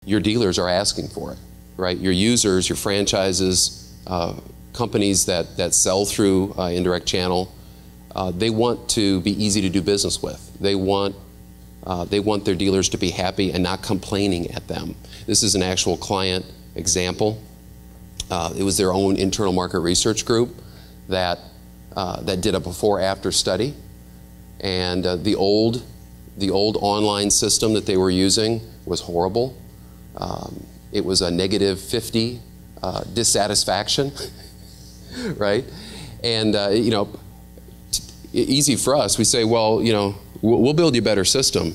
your dealers are asking for it, right? Your users, your franchises, companies that sell through indirect channel, they want to be easy to do business with. They want their dealers to be happy and not complaining at them. This is an actual client example. It was their own internal market research group that did a before-after study, and the old online system that they were using was horrible. It was a -50 dissatisfaction, right? And you know, easy for us. We say, well, you know, we'll build you a better system,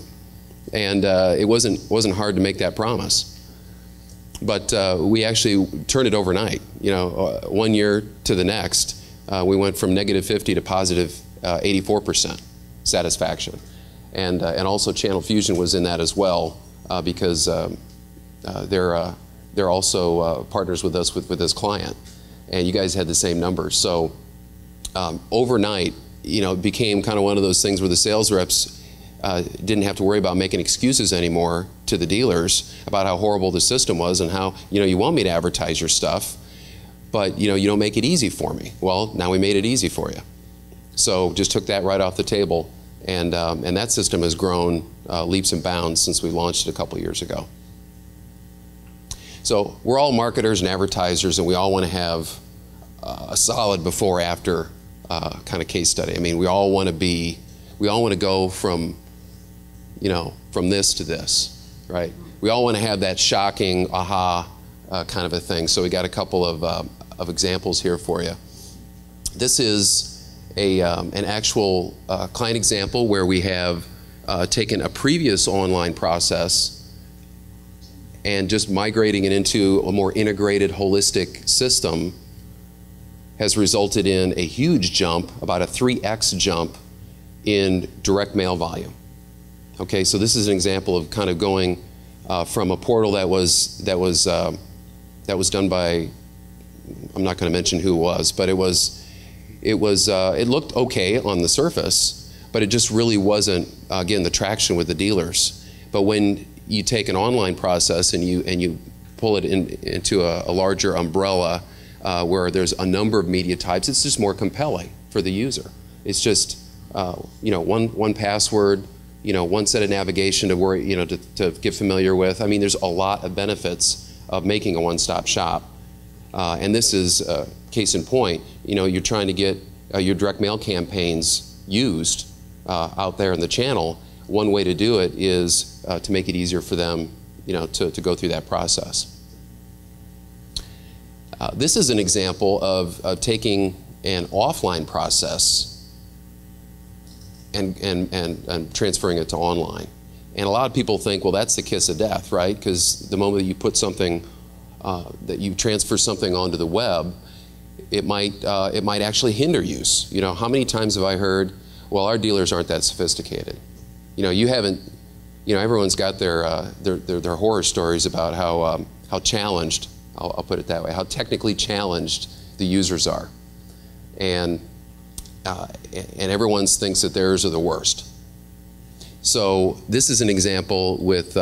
and it wasn't hard to make that promise. But we actually turned it overnight. You know, 1 year to the next, we went from -50 to positive 84% satisfaction, and also Channel Fusion was in that as well, because they're also partners with us with this client, and you guys had the same numbers. So overnight, you know, it became kind of one of those things where the sales reps didn't have to worry about making excuses anymore to the dealers about how horrible the system was and how, you know, you want me to advertise your stuff, but, you know, you don't make it easy for me. Well, now we made it easy for you. So just took that right off the table, and that system has grown leaps and bounds since we launched it a couple years ago. So we're all marketers and advertisers, and we all want to have a solid before-after kind of case study. I mean, we all want to go from, you know, from this to this, right? We all want to have that shocking aha kind of a thing. So we got a couple of examples here for you. This is an actual client example where we have taken a previous online process and just migrating it into a more integrated, holistic system has resulted in a huge jump, about a 3x jump in direct mail volume. Okay, so this is an example of kind of going from a portal that was done by, I'm not going to mention who it was, but it looked okay on the surface, but it just really wasn't, again, the traction with the dealers. But when you take an online process and you pull it into a larger umbrella where there's a number of media types, it's just more compelling for the user. It's just you know, one password, you know, one set of navigation to worry, you know, to get familiar with. I mean, there's a lot of benefits of making a one-stop shop, and this is case in point. You know, you're trying to get your direct mail campaigns used out there in the channel. One way to do it is to make it easier for them, you know, to go through that process. This is an example of taking an offline process and transferring it to online. And a lot of people think, well, that's the kiss of death, right? Because the moment that you put something, that you transfer something onto the web, it might actually hinder use. You know, how many times have I heard, well, our dealers aren't that sophisticated. You know, you haven't, you know, everyone's got their horror stories about how challenged, I'll put it that way, how technically challenged the users are. And everyone thinks that theirs are the worst. So this is an example with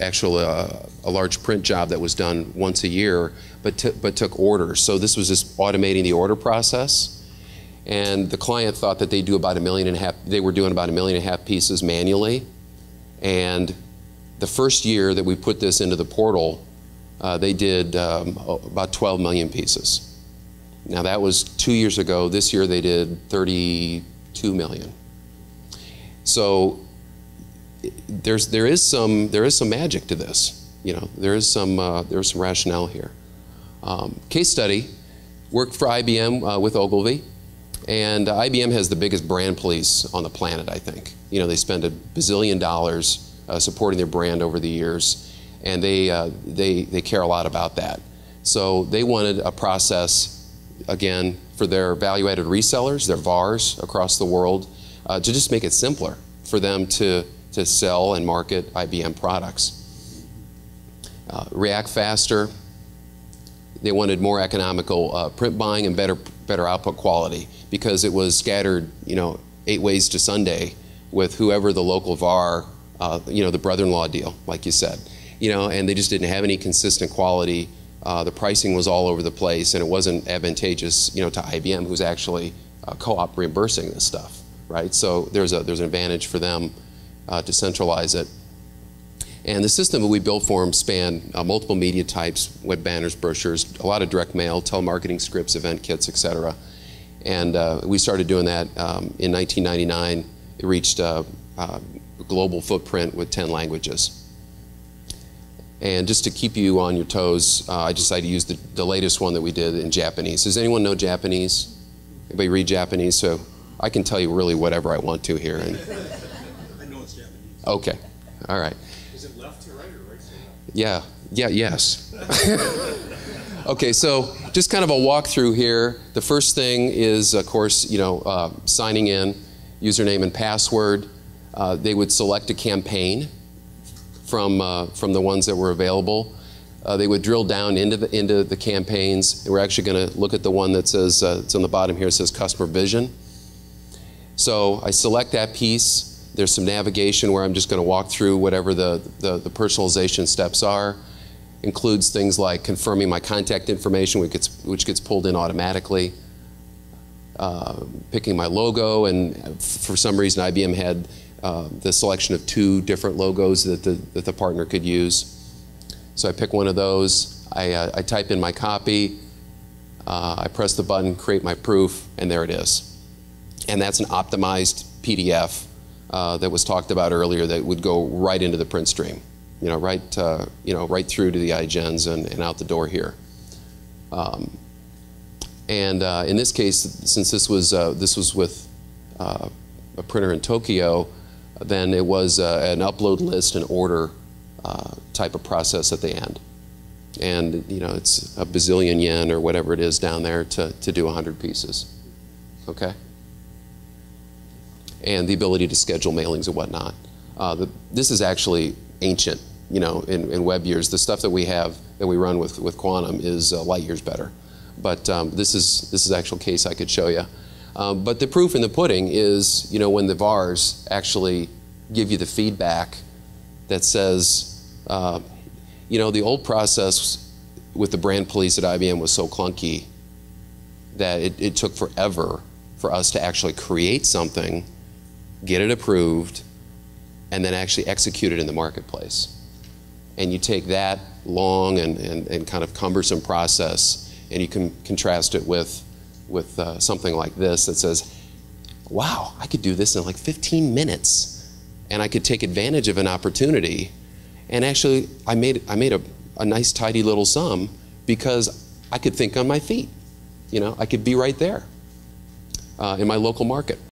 actual a large print job that was done once a year, but took orders. So this was just automating the order process, and the client thought that they were doing about 1.5 million pieces manually. And the first year that we put this into the portal, they did about 12 million pieces. Now that was 2 years ago. This year they did 32 million. So there is some magic to this. You know, there is some rationale here. Case study: worked for IBM with Ogilvy, and IBM has the biggest brand police on the planet. I think, you know, they spend $1 bazillion supporting their brand over the years, and they care a lot about that. So they wanted a process, again, for their value-added resellers, their VARs across the world, to just make it simpler for them to sell and market IBM products. React faster. They wanted more economical print buying and better output quality, because it was scattered, you know, 8 ways to Sunday with whoever the local VAR, you know, the brother-in-law deal, like you said. you know, and they just didn't have any consistent quality. The pricing was all over the place, and it wasn't advantageous, you know, to IBM, who's actually co-op reimbursing this stuff, right? So there's an advantage for them to centralize it. And the system that we built for them spanned multiple media types, web banners, brochures, a lot of direct mail, telemarketing scripts, event kits, etc. And we started doing that in 1999. It reached a global footprint with 10 languages. And just to keep you on your toes, I decided to use the latest one that we did in Japanese. Does anyone know Japanese? Anybody read Japanese? So I can tell you really whatever I want to here. And I know it's Japanese. okay, all right. Is it left to right or right to left? Yeah, yes. Okay, so just kind of a walkthrough here. The first thing is, of course, you know, signing in, username and password. They would select a campaign from the ones that were available. They would drill down into the campaigns. And we're actually going to look at the one that says, it's on the bottom here, it says customer vision. So I select that piece. There's some navigation where I'm just going to walk through whatever the personalization steps are. Includes things like confirming my contact information, which gets pulled in automatically. Picking my logo, and for some reason IBM had the selection of 2 different logos that the partner could use. So I pick one of those, I type in my copy, I press the button, create my proof, and there it is. And that's an optimized PDF that was talked about earlier that would go right into the print stream, you know, right through to the iGens and out the door here. In this case, since this was with a printer in Tokyo, then it was an upload list and order type of process at the end. And you know, it's a bazillion yen or whatever it is down there to do 100 pieces. Okay? And the ability to schedule mailings and whatnot. This is actually ancient, you know, in web years. The stuff that we have, that we run with Quantum is light years better. But this is an actual case I could show you. But the proof in the pudding is, you know, when the VARs actually give you the feedback that says, you know, the old process with the brand police at IBM was so clunky that it took forever for us to actually create something, get it approved, and then actually execute it in the marketplace. And you take that long and kind of cumbersome process, and you can contrast it with something like this that says, wow, I could do this in like 15 minutes, and I could take advantage of an opportunity. And actually, I made a nice, tidy little sum because I could think on my feet. You know, I could be right there in my local market.